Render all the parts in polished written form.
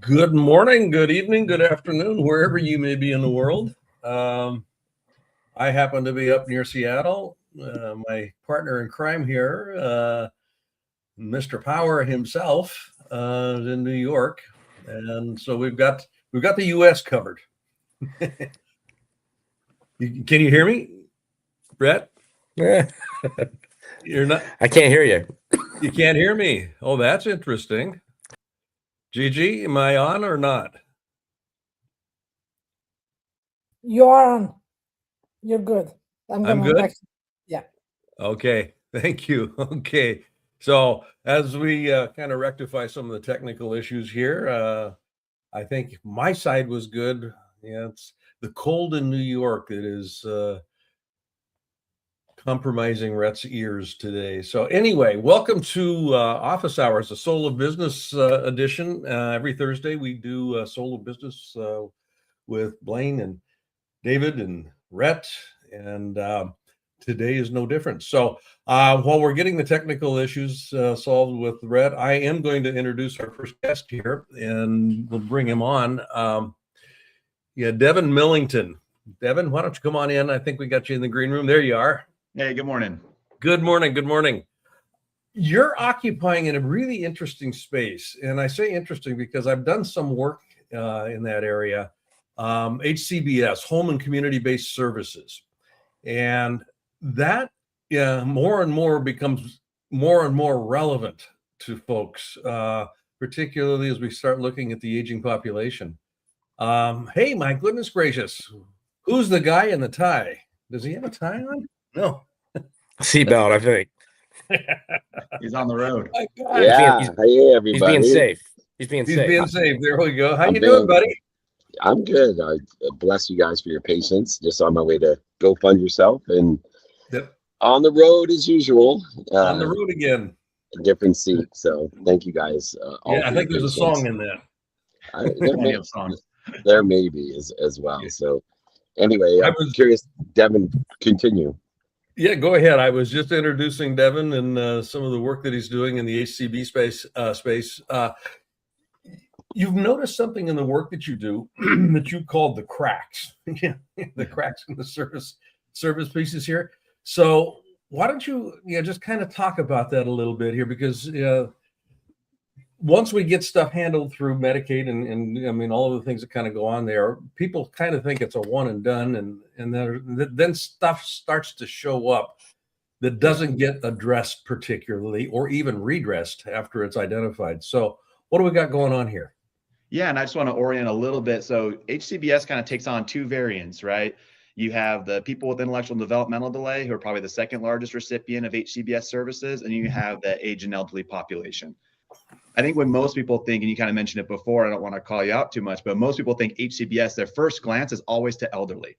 Good morning, good evening, good afternoon, wherever you may be in the world. I happen to be up near Seattle. My partner in crime here, Mr. Power himself, is in New York, and so we've got the U.S. covered. Can you hear me, Rhett? Yeah. You're not. I can't hear you. You can't hear me. Oh, that's interesting. Gigi, am I on or not? You're on. You're good. I'm good? Yeah. Okay, thank you. Okay, so as we kind of rectify some of the technical issues here, I think my side was good. Yeah, it's the cold in New York that is compromising Rhett's ears today. So anyway, welcome to Office Hours, the Soul of Business edition. Every Thursday we do Soul of Business with Blaine and David and Rhett, and today is no different. So while we're getting the technical issues solved with Rhett, I am going to introduce our first guest here, and we'll bring him on. Devon Millington. Devon, why don't you come on in? I think we got you in the green room. There you are. Hey, good morning. Good morning. Good morning. You're occupying in a really interesting space, and I say interesting because I've done some work in that area. HCBS, Home and Community-Based Services. And that more and more becomes more and more relevant to folks, particularly as we start looking at the aging population. Hey, my goodness gracious, who's the guy in the tie? Does he have a tie on? No. Seatbelt, I think. He's on the road. Yeah. Hey, everybody. He's being safe. He's being safe. There we go. How you doing, buddy? I'm good. I bless you guys for your patience. Just on my way to go fund yourself, and on the road as usual. On the road again. A different seat. So thank you guys. I think there's a song in that. There may be as well. So anyway, I'm curious. Devon, continue. Yeah, go ahead. I was just introducing Devon and some of the work that he's doing in the HCB space. You've noticed something in the work that you do that you called the cracks. The cracks in the service pieces here. So why don't you just kind of talk about that a little bit here, because once we get stuff handled through Medicaid and I mean all of the things that kind of go on there, people kind of think it's a one and done, and then stuff starts to show up that doesn't get addressed particularly or even redressed after it's identified. So what do we got going on here? Yeah, and I just want to orient a little bit. So HCBS kind of takes on two variants, right? You have the people with intellectual and developmental delay, who are probably the second largest recipient of HCBS services, and you have the age and elderly population. I think when most people think, and you kind of mentioned it before, I don't want to call you out too much, but most people think HCBS, their first glance is always to elderly.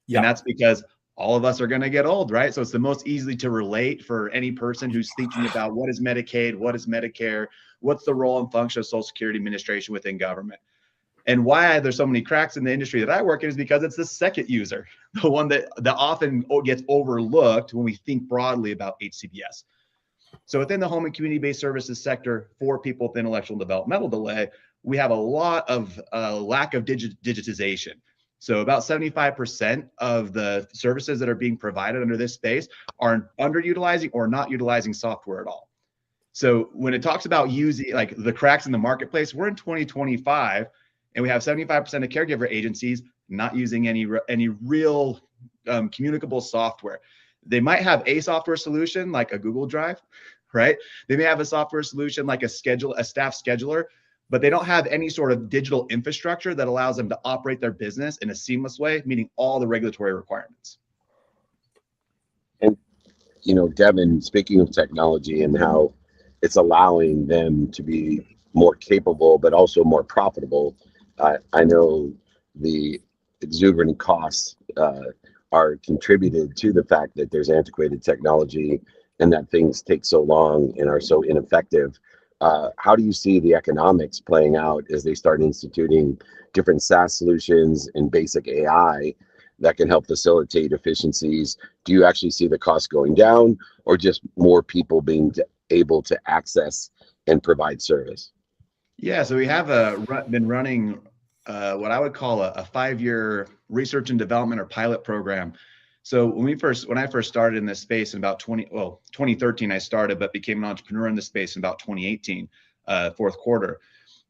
Yeah. And that's because all of us are going to get old, right? So it's the most easy to relate for any person who's thinking about what is Medicaid, what is Medicare, what's the role and function of Social Security Administration within government. And why there's so many cracks in the industry that I work in is because it's the second user, the one that often gets overlooked when we think broadly about HCBS. So within the home and community-based services sector for people with intellectual and developmental delay, we have a lot of lack of digitization. So about 75% of the services that are being provided under this space are underutilizing or not utilizing software at all. So when it talks about using like the cracks in the marketplace, we're in 2025 and we have 75% of caregiver agencies not using any real communicable software. They might have a software solution like a Google Drive, right? They may have a software solution like a staff scheduler, but they don't have any sort of digital infrastructure that allows them to operate their business in a seamless way, meeting all the regulatory requirements. And, Devon, speaking of technology and how it's allowing them to be more capable, but also more profitable, I know the exuberant costs are contributed to the fact that there's antiquated technology and that things take so long and are so ineffective. How do you see the economics playing out as they start instituting different SaaS solutions and basic AI that can help facilitate efficiencies? Do you actually see the cost going down, or just more people being able to access and provide service? Yeah, so we have been running what I would call a 5-year research and development or pilot program. So when I first started in this space in about 2013, I started, but became an entrepreneur in this space in about 2018, fourth quarter.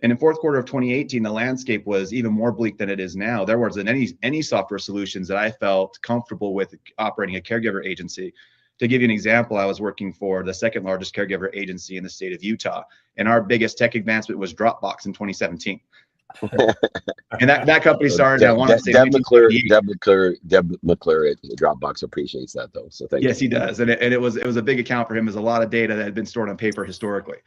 And in fourth quarter of 2018, the landscape was even more bleak than it is now. There wasn't any software solutions that I felt comfortable with operating a caregiver agency. To give you an example, I was working for the second largest caregiver agency in the state of Utah, and our biggest tech advancement was Dropbox in 2017. And that company started, I want to say, Deb McClure at Dropbox appreciates that though. So thank you. Yes, he does. And it was a big account for him. There's a lot of data that had been stored on paper historically.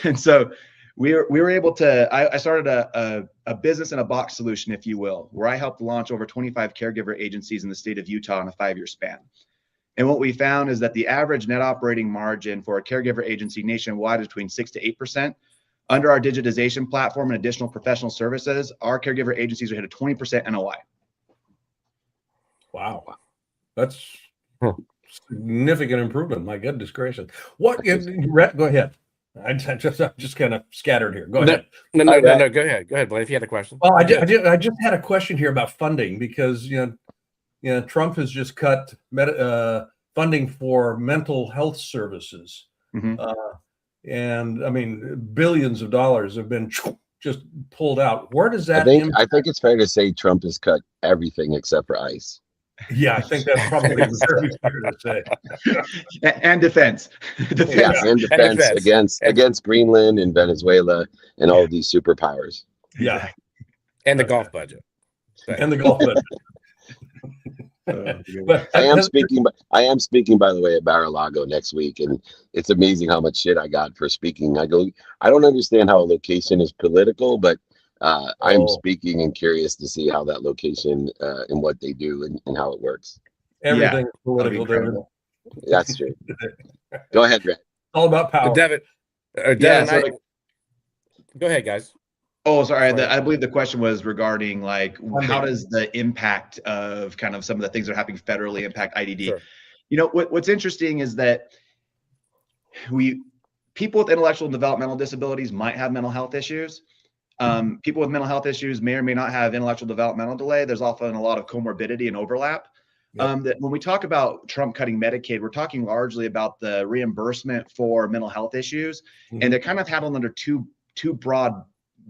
And so we were able to, I started a business in a box solution, if you will, where I helped launch over 25 caregiver agencies in the state of Utah in a 5-year span. And what we found is that the average net operating margin for a caregiver agency nationwide is between 6 to 8%. Under our digitization platform and additional professional services, our caregiver agencies are hit a 20% NOI. Wow. That's significant improvement. My goodness gracious. What, Rhett, go ahead. I'm just kind of scattered here. Go ahead. No, go ahead. Go ahead, Blaine, if you had a question. Well, I just had a question here about funding because, Trump has just cut funding for mental health services. Mm-hmm. And I mean, billions of dollars have been just pulled out. Where does that? I think it's fair to say Trump has cut everything except for ICE. Yeah, I think that's probably very fair to say. And defense. Yes, and defense against Greenland and Venezuela and all of these superpowers. Yeah, and the golf budget. And the golf budget. But I am speaking by the way at Bar-a-Lago next week, and it's amazing how much shit I got for speaking. I don't understand how a location is political, but I'm speaking and curious to see how that location and what they do and how it works. Everything is political there. That's true. Go ahead, Rhett. All about power. Devon, go ahead, guys. Oh, sorry. I believe the question was regarding how does the impact of kind of some of the things that are happening federally impact IDD? Sure. What's interesting is that people with intellectual and developmental disabilities might have mental health issues. People with mental health issues may or may not have intellectual developmental delay. There's often a lot of comorbidity and overlap. Yep. That when we talk about Trump cutting Medicaid, we're talking largely about the reimbursement for mental health issues, and they're kind of handled under two broad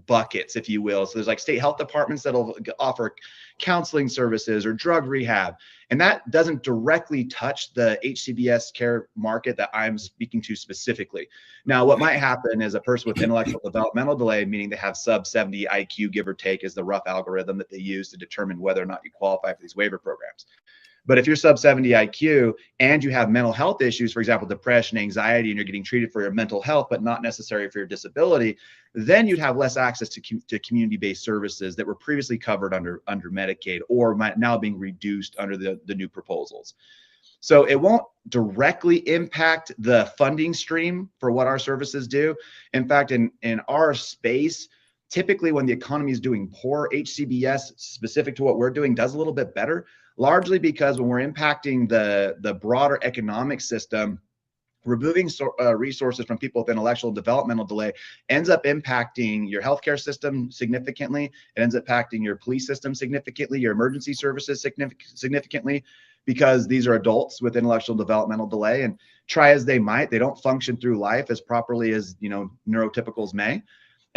buckets, if you will. So there's like state health departments that'll offer counseling services or drug rehab, and that doesn't directly touch the HCBS care market that I'm speaking to specifically. Now, what might happen is a person with intellectual developmental delay, meaning they have sub 70 IQ, give or take, is the rough algorithm that they use to determine whether or not you qualify for these waiver programs. But if you're sub 70 IQ and you have mental health issues, for example, depression, anxiety, and you're getting treated for your mental health, but not necessarily for your disability, then you'd have less access to community-based services that were previously covered under Medicaid or might now being reduced under the new proposals. So it won't directly impact the funding stream for what our services do. In fact, in our space, typically when the economy is doing poor, HCBS, specific to what we're doing, does a little bit better. Largely because when we're impacting the broader economic system, removing resources from people with intellectual developmental delay ends up impacting your healthcare system significantly. It ends up impacting your police system significantly, your emergency services significantly, because these are adults with intellectual developmental delay, and try as they might, they don't function through life as properly as neurotypicals may.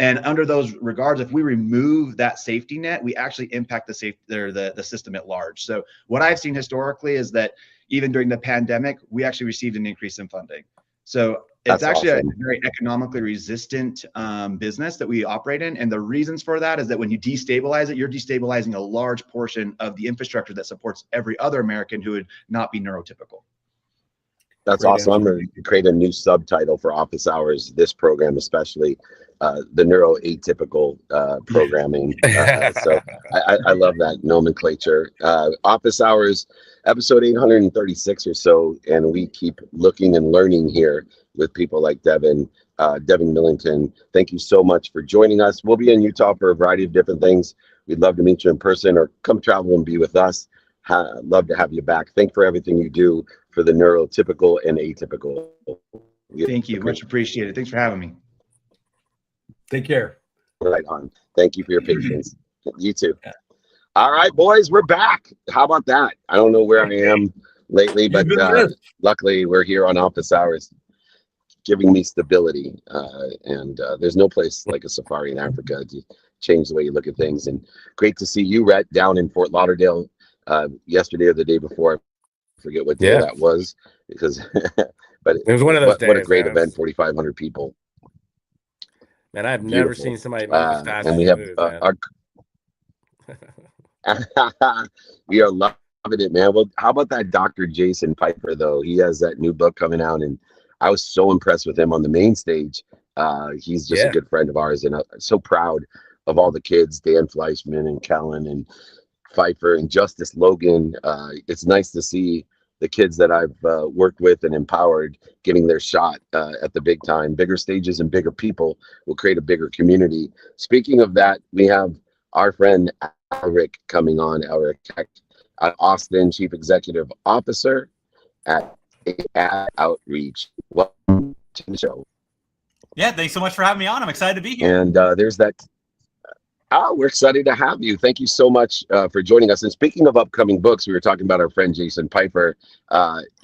And under those regards, if we remove that safety net, we actually impact the system at large. So what I've seen historically is that even during the pandemic, we actually received an increase in funding. So it's actually awesome. A very economically resistant business that we operate in. And the reasons for that is that when you destabilize it, you're destabilizing a large portion of the infrastructure that supports every other American who would not be neurotypical. That's great awesome. Answer. I'm going to create a new subtitle for office hours, this program especially, the neuroatypical programming. So I love that nomenclature. Office hours, episode 836 or so, and we keep looking and learning here with people like Devon Millington. Thank you so much for joining us. We'll be in Utah for a variety of different things. We'd love to meet you in person or come travel and be with us. Love to have you back. Thank you for everything you do for the neurotypical and atypical. Thank you. Much appreciated. Thanks for having me. Take care. Right on. Thank you for your patience. You too. Yeah. All right, boys, we're back. How about that? I don't know where I am lately, but You've been missed. luckily we're here on office hours, giving me stability. And there's no place like a safari in Africa to change the way you look at things. And great to see you, Rhett, down in Fort Lauderdale yesterday or the day before. I forget what day that was, because but it was one of those days. What a great event! 4,500 people. Man, I've Beautiful. never seen somebody move as fast and as we you have move, man. We are loving it, man. Well, how about that Dr. Jason Piper, though? He has that new book coming out, and I was so impressed with him on the main stage. He's just a good friend of ours, and I'm so proud of all the kids, Dan Fleischman and Kellen and Pfeiffer and Justice Logan. It's nice to see the kids that I've worked with and empowered getting their shot at the big time. Bigger stages and bigger people will create a bigger community. Speaking of that, we have our friend Aleric coming on, Aleric Austin, Chief Executive Officer at AdOutreach. Welcome to the show. Yeah, thanks so much for having me on. I'm excited to be here. And there's that. We're excited to have you. Thank you so much for joining us. And speaking of upcoming books, we were talking about our friend Jason Piper.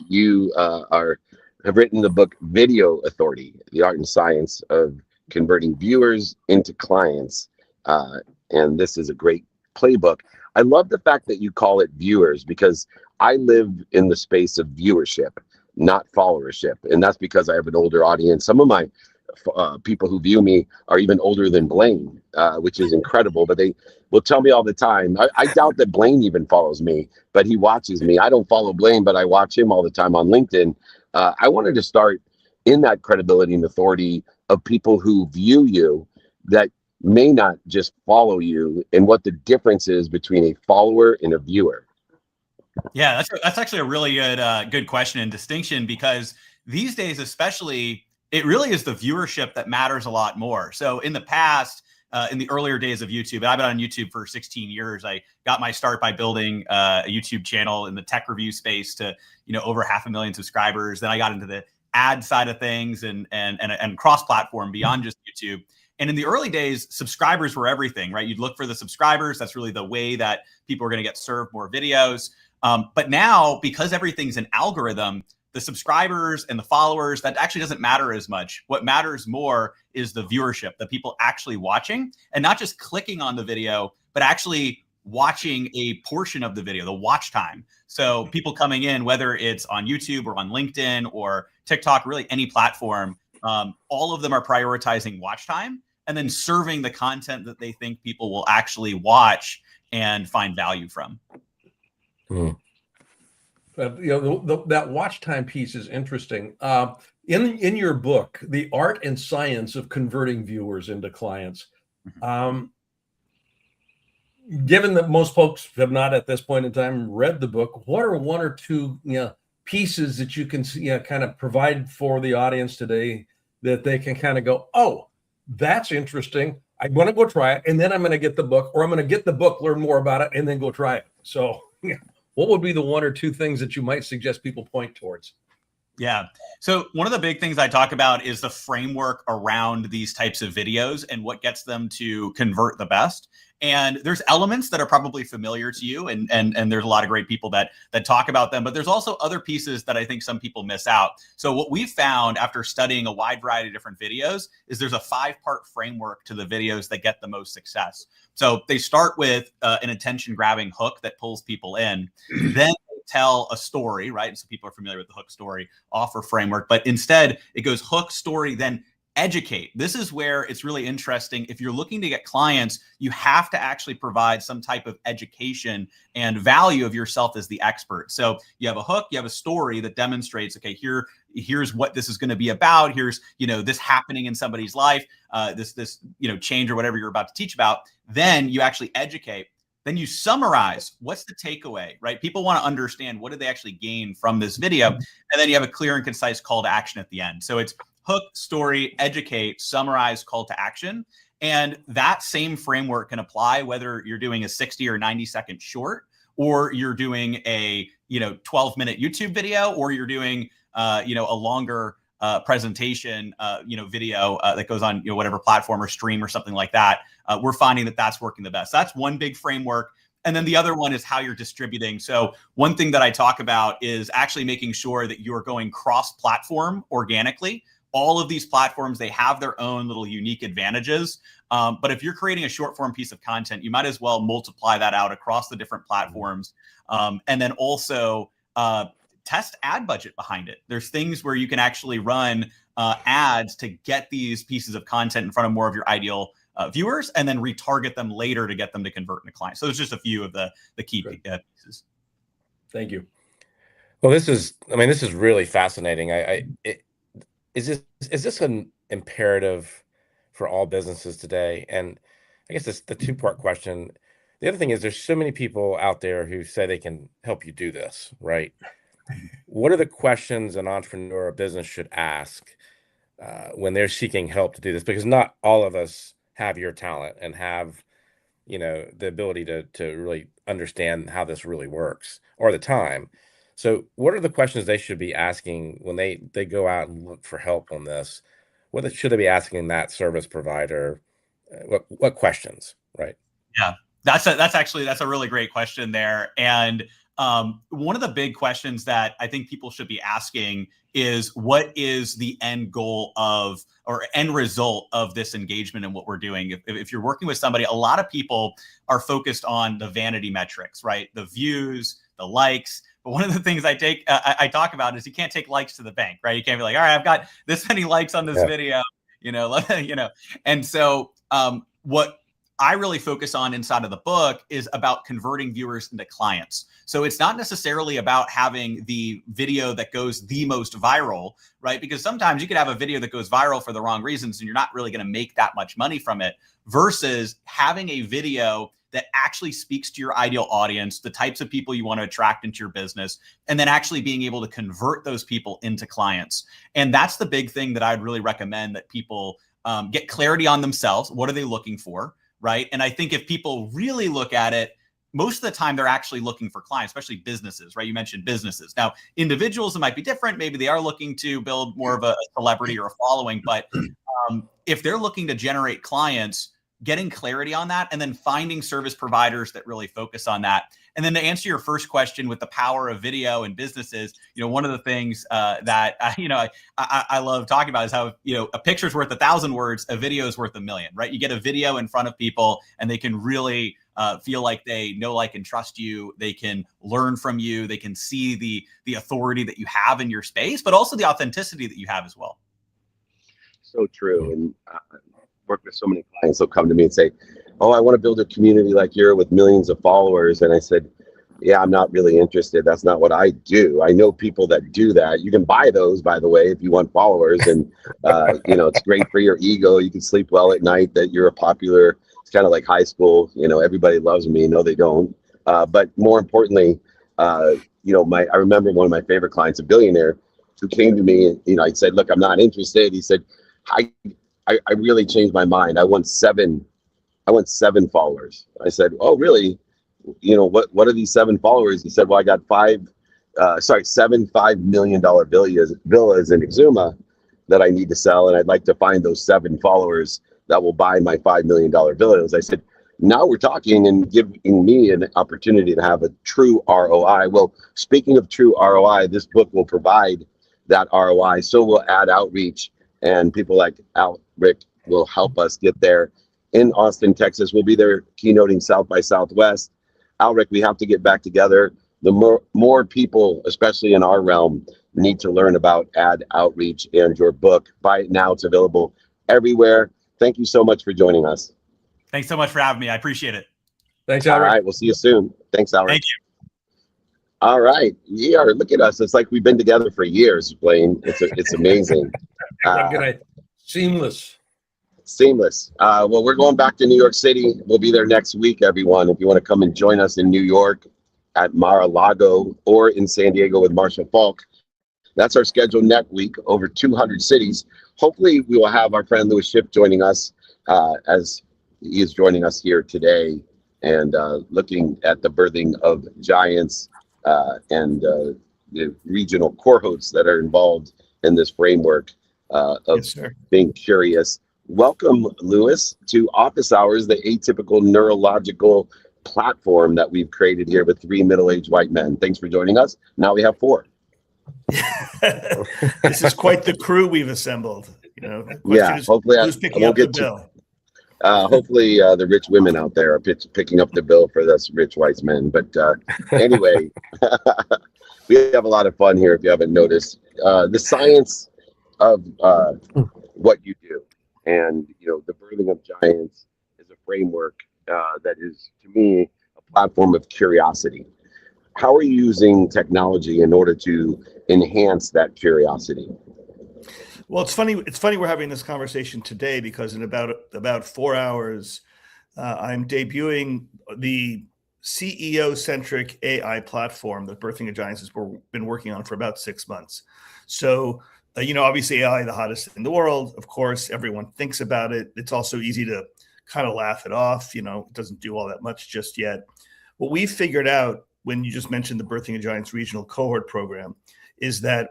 You have written the book Video Authority, The Art and Science of Converting Viewers into Clients. And this is a great playbook. I love the fact that you call it viewers, because I live in the space of viewership, not followership. And that's because I have an older audience. Some of my people who view me are even older than Blaine, which is incredible, but they will tell me all the time. I doubt that Blaine even follows me, but he watches me. I don't follow Blaine, but I watch him all the time on LinkedIn. I wanted to start in that credibility and authority of people who view you that may not just follow you, and what the difference is between a follower and a viewer. Yeah, that's actually a really good question and distinction, because these days, especially, it really is the viewership that matters a lot more. So in the past, in the earlier days of YouTube, and I've been on YouTube for 16 years. I got my start by building a YouTube channel in the tech review space to, over 500,000 subscribers. Then I got into the ad side of things and cross-platform beyond just YouTube. And in the early days, subscribers were everything, right? You'd look for the subscribers. That's really the way that people are going to get served more videos. But now, because everything's an algorithm, the subscribers and the followers, that actually doesn't matter as much. What matters more is the viewership, the people actually watching, and not just clicking on the video, but actually watching a portion of the video, the watch time. So people coming in, whether it's on YouTube or on LinkedIn or TikTok, really any platform, all of them are prioritizing watch time and then serving the content that they think people will actually watch and find value from. That watch time piece is interesting. In your book, The Art and Science of Converting Viewers into Clients, given that most folks have not at this point in time read the book, what are one or two pieces that you can kind of provide for the audience today that they can kind of go, oh, that's interesting, I want to go try it, and then I'm going to get the book, or I'm going to get the book, learn more about it, and then go try it. So what would be the one or two things that you might suggest people point towards? Yeah. So one of the big things I talk about is the framework around these types of videos and what gets them to convert the best. And there's elements that are probably familiar to you, and there's a lot of great people that talk about them, but there's also other pieces that I think some people miss out. So what we've found after studying a wide variety of different videos is there's a 5-part framework to the videos that get the most success. So they start with an attention grabbing hook that pulls people in. Then tell a story, right? So people are familiar with the hook, story, offer framework, but instead it goes hook, story, then educate. This is where it's really interesting. If you're looking to get clients, you have to actually provide some type of education and value of yourself as the expert. So you have a hook, you have a story that demonstrates, okay, here's what this is going to be about. Here's, this happening in somebody's life, this change or whatever you're about to teach about. Then you actually educate. Then you summarize, what's the takeaway, right? People want to understand, what did they actually gain from this video? And then you have a clear and concise call to action at the end. So it's hook, story, educate, summarize, call to action. And that same framework can apply whether you're doing a 60 or 90-second short, or you're doing a 12-minute YouTube video, or you're doing a longer presentation, video that goes on, whatever platform or stream or something like that. We're finding that that's working the best. That's one big framework. And then the other one is how you're distributing. So one thing that I talk about is actually making sure that you're going cross-platform organically. All of these platforms, they have their own little unique advantages. But if you're creating a short form piece of content, you might as well multiply that out across the different platforms. And then also test ad budget behind it. There's things where you can actually run ads to get these pieces of content in front of more of your ideal viewers, and then retarget them later to get them to convert into clients. So there's just a few of the key pieces. Thank you. Well, this is really fascinating. Is this an imperative for all businesses today? And I guess it's the two-part question. The other thing is there's so many people out there who say they can help you do this, right? What are the questions an entrepreneur or business should ask when they're seeking help to do this? Because not all of us have your talent and have, the ability to really understand how this really works, or the time. So what are the questions they should be asking when they go out and look for help on this? What should they be asking that service provider? What questions, right? Yeah, that's a really great question there. And one of the big questions that I think people should be asking is, what is the end goal of, or end result of this engagement and what we're doing? If you're working with somebody, a lot of people are focused on the vanity metrics, right? The views, the likes. But one of the things I talk about is you can't take likes to the bank, right? You can't be like, all right, I've got this many likes on this video, And so what I really focus on inside of the book is about converting viewers into clients. So it's not necessarily about having the video that goes the most viral, right? Because sometimes you could have a video that goes viral for the wrong reasons and you're not really going to make that much money from it, versus having a video that actually speaks to your ideal audience, the types of people you want to attract into your business, and then actually being able to convert those people into clients. And that's the big thing that I'd really recommend, that people get clarity on themselves. What are they looking for? Right. And I think if people really look at it, most of the time they're actually looking for clients, especially businesses, right? You mentioned businesses. Now, individuals, it might be different. Maybe they are looking to build more of a celebrity or a following. But if they're looking to generate clients, getting clarity on that, and then finding service providers that really focus on that. And then to answer your first question with the power of video and businesses, one of the things that I love talking about is how a picture's worth 1,000 words, a video is worth 1,000,000, right? You get a video in front of people, and they can really feel like they know, like, and trust you. They can learn from you. They can see the authority that you have in your space, but also the authenticity that you have as well. So true. And work with so many clients, they'll come to me and say, oh, I want to build a community like yours with millions of followers. And I said, yeah, I'm not really interested. That's not what I do. I know people that do that. You can buy those, by the way, if you want followers. And, it's great for your ego. You can sleep well at night that you're a popular. It's kind of like high school. Everybody loves me. No, they don't. But more importantly, I remember one of my favorite clients, a billionaire, who came to me and, I said, look, I'm not interested. He said, I really changed my mind. I want seven followers. I said, oh, really? What are these 7 followers? He said, well, I got 7 $5 million villas in Exuma that I need to sell. And I'd like to find those 7 followers that will buy my $5 million villas. I said, now we're talking and giving me an opportunity to have a true ROI. Well, speaking of true ROI, this book will provide that ROI. So will AdOutreach, and people like Aleric will help us get there. In Austin, Texas, we'll be there keynoting South by Southwest. Aleric, we have to get back together. The more people, especially in our realm, need to learn about AdOutreach and your book. Buy it now. It's available everywhere. Thank you so much for joining us. Thanks so much for having me. I appreciate it. Thanks, Aleric. All right. We'll see you soon. Thanks, Aleric. Thank you. All right. Yeah, look at us. It's like we've been together for years, Blaine. It's amazing. Good night. Seamless. Well, we're going back to New York City. We'll be there next week, everyone. If you want to come and join us in New York at Mar-a-Lago or in San Diego with Marshall Falk, that's our schedule next week, over 200 cities. Hopefully, we will have our friend Louis Schiff joining us as he is joining us here today, and looking at the birthing of giants and the regional cohorts that are involved in this framework of Yes, sir. being curious. Welcome, Lewis, to Office Hours, the atypical neurological platform that we've created here with 3 middle-aged white men. Thanks for joining us. Now we have 4. This is quite the crew we've assembled. You know, the question Yeah, is, hopefully who's picking up the bill? Hopefully the rich women out there are picking up the bill for us rich white men. But anyway, we have a lot of fun here if you haven't noticed. The science of what you do. And, you know, the birthing of giants is a framework that is, to me, a platform of curiosity. How are you using technology in order to enhance that curiosity? Well, it's funny. It's funny we're having this conversation today because in about 4 hours, I'm debuting the CEO-centric AI platform that Birthing of Giants has been working on for about 6 months. So, you know, obviously AI, the hottest in the world. Of course, everyone thinks about it. It's also easy to kind of laugh it off. You know, it doesn't do all that much just yet. What we figured out when you just mentioned the Birthing of Giants regional cohort program is that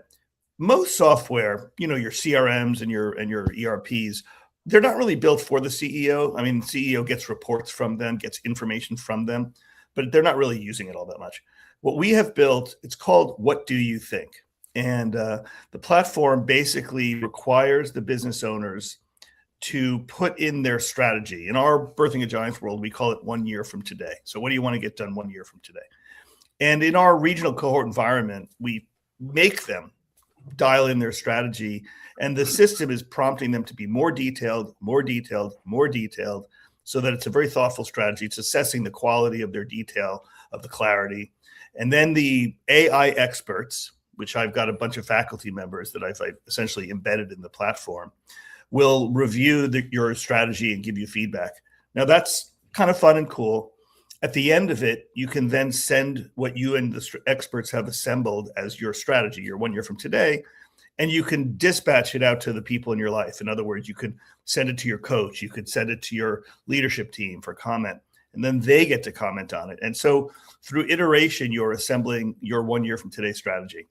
most software, you know, your CRMs and your ERPs, they're not really built for the CEO. I mean, the CEO gets reports from them, gets information from them, but they're not really using it all that much. What we have built, it's called What Do You Think? And the platform basically requires the business owners to put in their strategy. In our Birthing of Giants world, we call it 1 year from today. So what do you want to get done 1 year from today? And in our regional cohort environment, we make them dial in their strategy, and the system is prompting them to be more detailed, so that it's a very thoughtful strategy. It's assessing the quality of their detail, of the clarity. And then the AI experts, which I've got a bunch of faculty members that I've essentially embedded in the platform, will review your strategy and give you feedback. Now that's kind of fun and cool. At the end of it, you can then send what you and the experts have assembled as your strategy, your 1 year from today, and you can dispatch it out to the people in your life. In other words, you could send it to your coach, you could send it to your leadership team for comment, and then they get to comment on it. And so through iteration, you're assembling your 1 year from today strategy.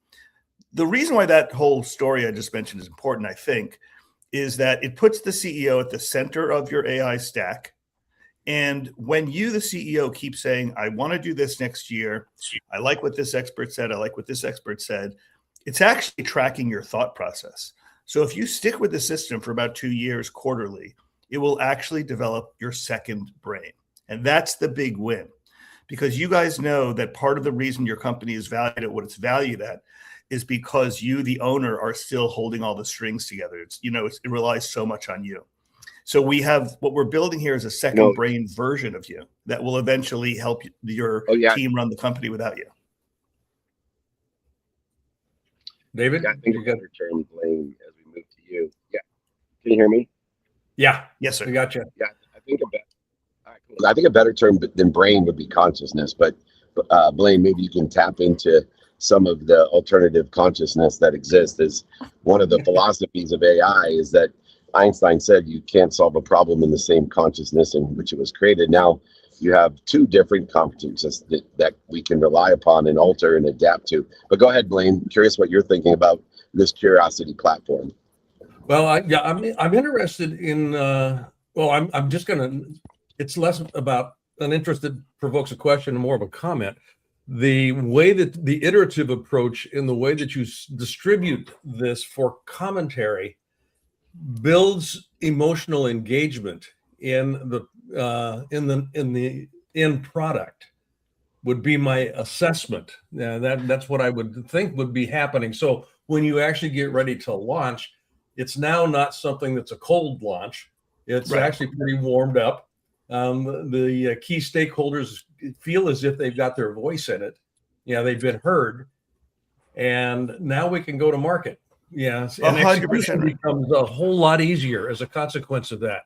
The reason why that whole story I just mentioned is important, I think, is that it puts the CEO at the center of your AI stack. And when you, the CEO, keep saying, I want to do this next year, I like what this expert said, I like what this expert said, it's actually tracking your thought process. So if you stick with the system for about 2 years quarterly, it will actually develop your second brain. And that's the big win. Because you guys know that part of the reason your company is valued at what it's valued at is because you, the owner, are still holding all the strings together. It's, you know, it relies so much on you. So we have what we're building here is a second brain version of you that will eventually help your team run the company without you. David, I think a better term, Blaine, as we move to you. Yeah, can you hear me? Yeah. Yes, sir. We got you. Yeah, I think a better term than brain would be consciousness. But Blaine, maybe you can tap into some of the alternative consciousness that exists. Is one of the philosophies of AI is that Einstein said you can't solve a problem in the same consciousness in which it was created. Now you have 2 different competences that we can rely upon and alter and adapt to. But go ahead, Blaine. Curious what you're thinking about this curiosity platform. Well, I'm interested in. I'm just gonna. It's less about an interest that provokes a question and more of a comment. The way that the iterative approach in the way that you distribute this for commentary builds emotional engagement in the end product would be my assessment. That's what I would think would be happening. So when you actually get ready to launch, it's now not something that's a cold launch. It's actually pretty warmed up. The key stakeholders feel as if they've got their voice in it. Yeah, they've been heard, and now we can go to market. Yes, and 100% execution becomes a whole lot easier as a consequence of that.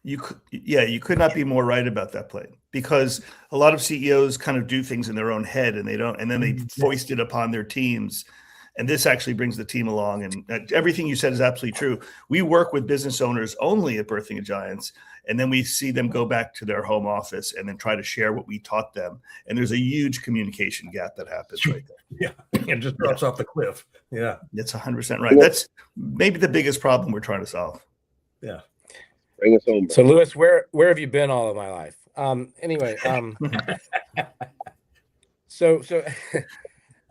You could not be more right about that, Blaine, because a lot of CEOs kind of do things in their own head and they don't, and then they foist it upon their teams. And this actually brings the team along. And everything you said is absolutely true. We work with business owners only at Birthing of Giants, and then we see them go back to their home office and then try to share what we taught them. And there's a huge communication gap that happens right there. Yeah, it just drops off the cliff. Yeah, that's 100% right. That's maybe the biggest problem we're trying to solve. Yeah. Bring us home. So, Louis, where have you been all of my life? Anyway, so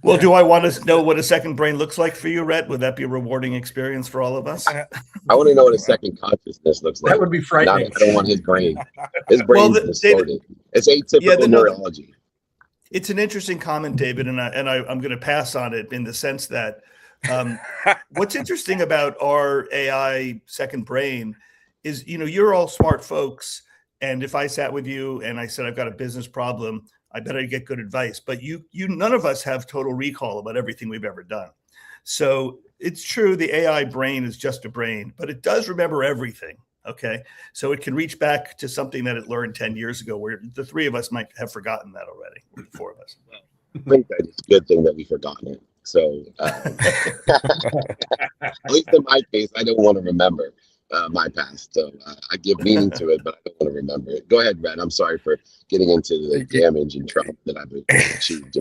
well, do I want to know what a second brain looks like for you, Rhett? Would that be a rewarding experience for all of us? I want to know what a second consciousness looks like. That would be frightening. I don't want his brain. His brain's distorted. It's atypical neurology. It's an interesting comment, David, and I'm going to pass on it in the sense that what's interesting about our AI second brain is, you're all smart folks. And if I sat with you and I said, I've got a business problem, I bet I'd get good advice. But none of us have total recall about everything we've ever done. So it's true, the AI brain is just a brain, but it does remember everything. Okay. So it can reach back to something that it learned 10 years ago, where the three of us might have forgotten that already, or the four of us. I think that it's a good thing that we've forgotten it. So at least in my case, I don't want to remember my past. So I give meaning to it, but I don't want to remember it. Go ahead, Rhett. I'm sorry for getting into the damage and trouble that I've achieved.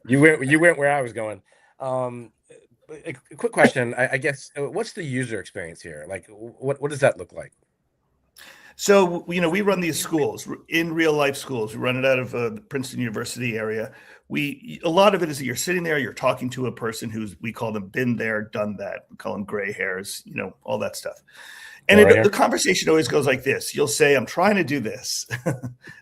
You went where I was going. A quick question, I guess. What's the user experience here? Like, what does that look like? So, we run these schools, in real life schools. We run it out of the Princeton University area. A lot of it is that you're sitting there, you're talking to a person we call them been there, done that. We call them gray hairs, all that stuff. And the conversation always goes like this. You'll say, I'm trying to do this.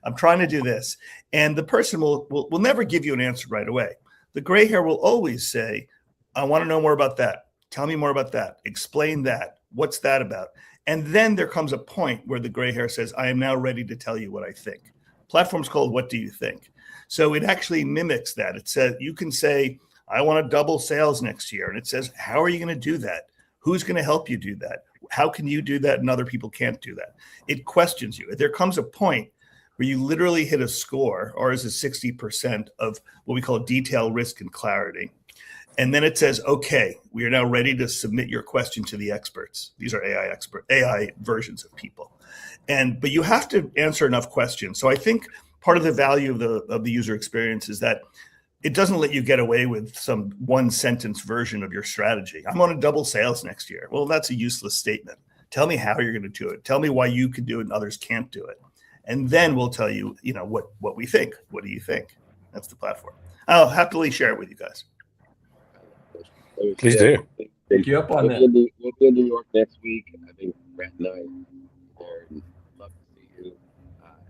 I'm trying to do this. And the person will never give you an answer right away. The gray hair will always say, I want to know more about that. Tell me more about that. Explain that. What's that about? And then there comes a point where the gray hair says, I am now ready to tell you what I think. Platform's called What Do You Think? So it actually mimics that. It says, you can say, I want to double sales next year. And it says, how are you going to do that? Who's going to help you do that? How can you do that and other people can't do that? It questions you. There comes a point where you literally hit a score, or is it 60% of what we call detail, risk, and clarity. And then it says, okay, we are now ready to submit your question to the experts. These are AI versions of people. But you have to answer enough questions. So I think part of the value of the user experience is that it doesn't let you get away with some one sentence version of your strategy. I'm going to double sales next year. Well, that's a useless statement. Tell me how you're going to do it. Tell me why you can do it and others can't do it. And then we'll tell you, what we think. What do you think? That's the platform. I'll happily share it with you guys. Please do. Pick you up on that. We'll be in New York next week. I think Rhett and I would love to see you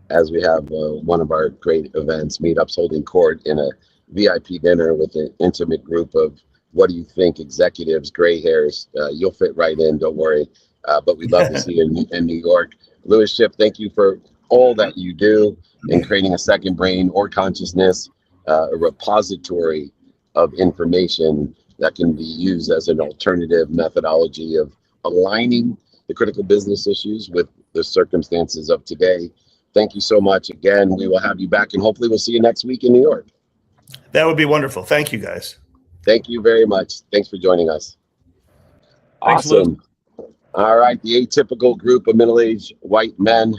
as we have one of our great events, meetups holding court in a VIP dinner with an intimate group of what do you think executives, gray hairs. You'll fit right in, don't worry. But we'd love to see you in New York. Louis Schiff, thank you for all that you do in creating a second brain or consciousness, a repository of information that can be used as an alternative methodology of aligning the critical business issues with the circumstances of today. Thank you so much. Again, we will have you back and hopefully we'll see you next week in New York. That would be wonderful. Thank you, guys. Thank you very much. Thanks for joining us. Thanks, awesome. All right, the atypical group of middle-aged white men.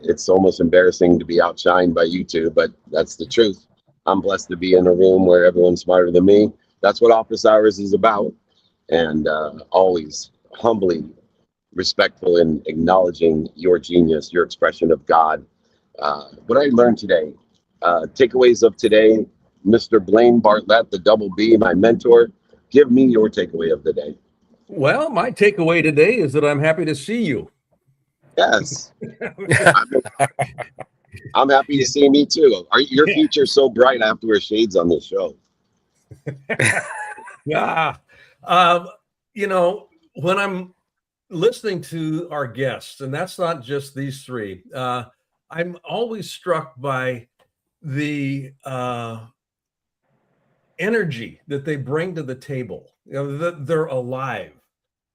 It's almost embarrassing to be outshined by you two, but that's the truth. I'm blessed to be in a room where everyone's smarter than me. That's what office hours is about. And always humbly respectful in acknowledging your genius, your expression of God. What I learned today, takeaways of today, Mr. Blaine Bartlett, the double B, my mentor. Give me your takeaway of the day. Well, my takeaway today is that I'm happy to see you. Yes. I'm happy to see me too. Your future's so bright, I have to wear shades on this show. Yeah. When I'm listening to our guests, and that's not just these three, I'm always struck by the energy that they bring to the table. They're alive.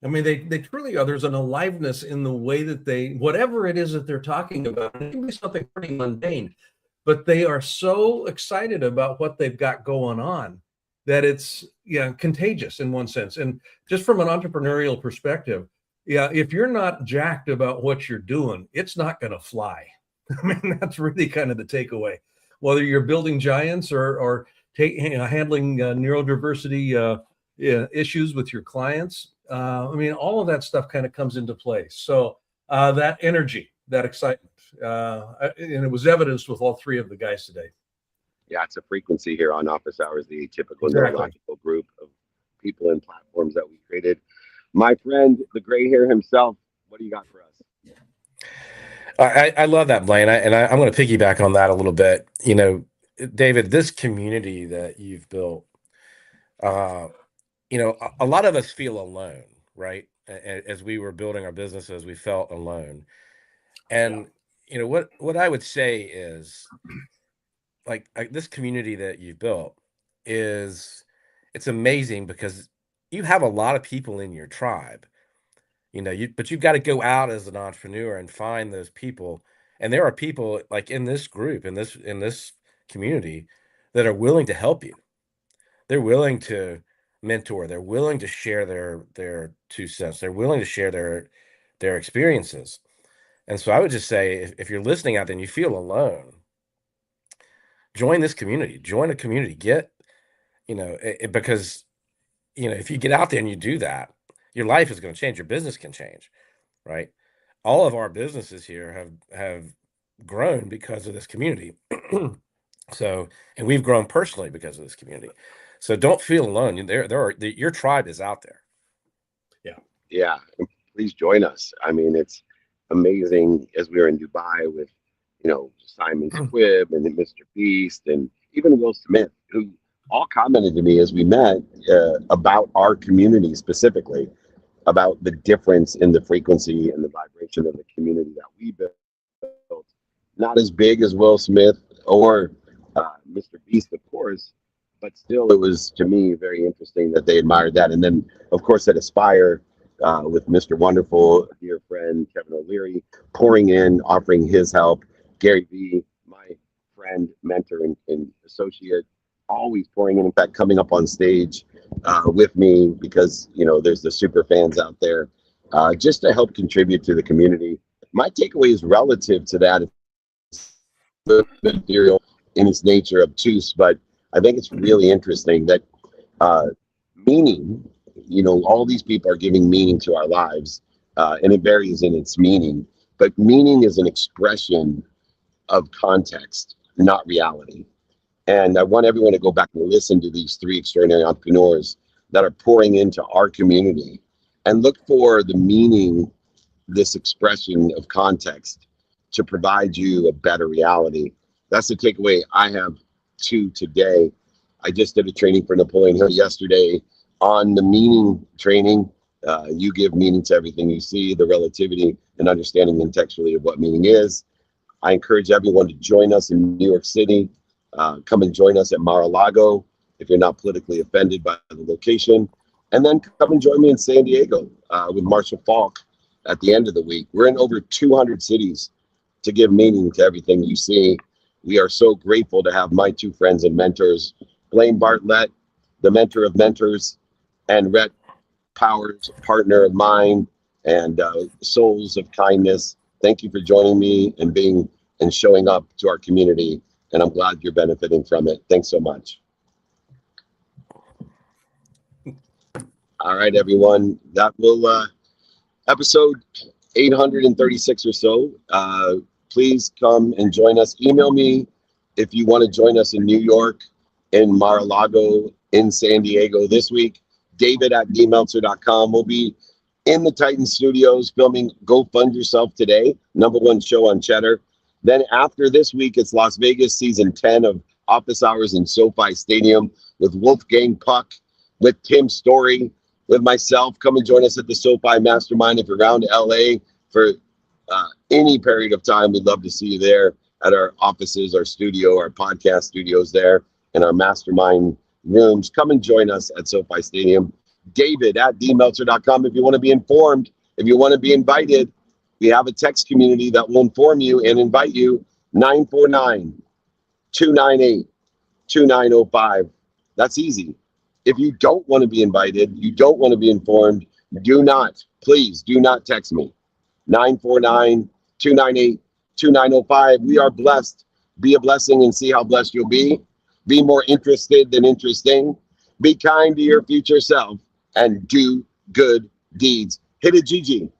I mean, they truly are. There's an aliveness in the way that whatever it is that they're talking about, it can be something pretty mundane, but they are so excited about what they've got going on that it's contagious in one sense. And just from an entrepreneurial perspective, if you're not jacked about what you're doing, it's not going to fly. I mean, that's really kind of the takeaway. Whether you're building giants or handling neurodiversity issues with your clients, I mean, all of that stuff kind of comes into place. So that energy, that excitement, and it was evidenced with all three of the guys today. Yeah, it's a frequency here on Office Hours, the atypical Exactly. neurological group of people and platforms that we created. My friend, the gray hair himself, what do you got for us? I love that, Blaine. I'm going to piggyback on that a little bit. You know, David, this community that you've built, you know, a lot of us feel alone, right? As we were building our businesses, we felt alone. And, you know, what I would say is like this community that you've built it's amazing because you have a lot of people in your tribe, you know, but you've got to go out as an entrepreneur and find those people. And there are people like in this group, in this community that are willing to help you. They're willing to mentor. They're willing to share their 2 cents. They're willing to share their experiences. And so I would just say, if you're listening out there and you feel alone, join this community, join a community, you know, because, you know, if you get out there and you do that, your life is going to change. Your business can change, right? All of our businesses here have grown because of this community. So, and we've grown personally because of this community. So don't feel alone. Your tribe is out there. Yeah, please join us. I mean, it's amazing as we were in Dubai with, you know, Simon Squibb and Mr. Beast and even Will Smith, who all commented to me as we met about our community specifically, about the difference in the frequency and the vibration of the community that we built. Not as big as Will Smith or Mr. Beast, of course, but still it was, to me, very interesting that they admired that. And then, of course, at Aspire, with Mr. Wonderful, a dear friend, Kevin O'Leary, pouring in, offering his help. Gary Vee, my friend, mentor, and associate, always pouring in fact, coming up on stage with me because, you know, there's the super fans out there, just to help contribute to the community. My takeaway is relative to that. It's material in its nature, obtuse, but I think it's really interesting that meaning, you know, all these people are giving meaning to our lives, and it varies in its meaning, but meaning is an expression of context, not reality. And I want everyone to go back and listen to these 3 extraordinary entrepreneurs that are pouring into our community and look for the meaning, this expression of context to provide you a better reality. That's the takeaway I have too today. I just did a training for Napoleon Hill yesterday on the meaning training. You give meaning to everything you see, the relativity and understanding contextually of what meaning is. I encourage everyone to join us in New York City. Come and join us at Mar-a-Lago if you're not politically offended by the location. And then come and join me in San Diego with Marshall Falk at the end of the week. We're in over 200 cities to give meaning to everything you see. We are so grateful to have my 2 friends and mentors, Blaine Bartlett, the mentor of mentors, and Rhett Powers, partner of mine, and souls of kindness. Thank you for joining me and showing up to our community. And I'm glad you're benefiting from it. Thanks so much. All right, everyone. That will episode 836 or so. Please come and join us. Email me if you want to join us in New York, in Mar-a-Lago, in San Diego this week. David@dmeltzer.com. We'll be in the Titan Studios filming Go Fund Yourself Today, #1 show on Cheddar. Then after this week, it's Las Vegas season 10 of Office Hours in SoFi Stadium with Wolfgang Puck, with Tim Story, with myself. Come and join us at the SoFi Mastermind. If you're around LA for any period of time, we'd love to see you there at our offices, our studio, our podcast studios there, and our mastermind rooms. Come and join us at SoFi Stadium. David@dmeltzer.com if you want to be informed, if you want to be invited. We have a text community that will inform you and invite you. 949-298-2905. That's easy. If you don't want to be invited, you don't want to be informed, please do not text me. 949-298-2905. We are blessed. Be a blessing and see how blessed you'll be. Be more interested than interesting. Be kind to your future self and do good deeds. Hit it, Gigi.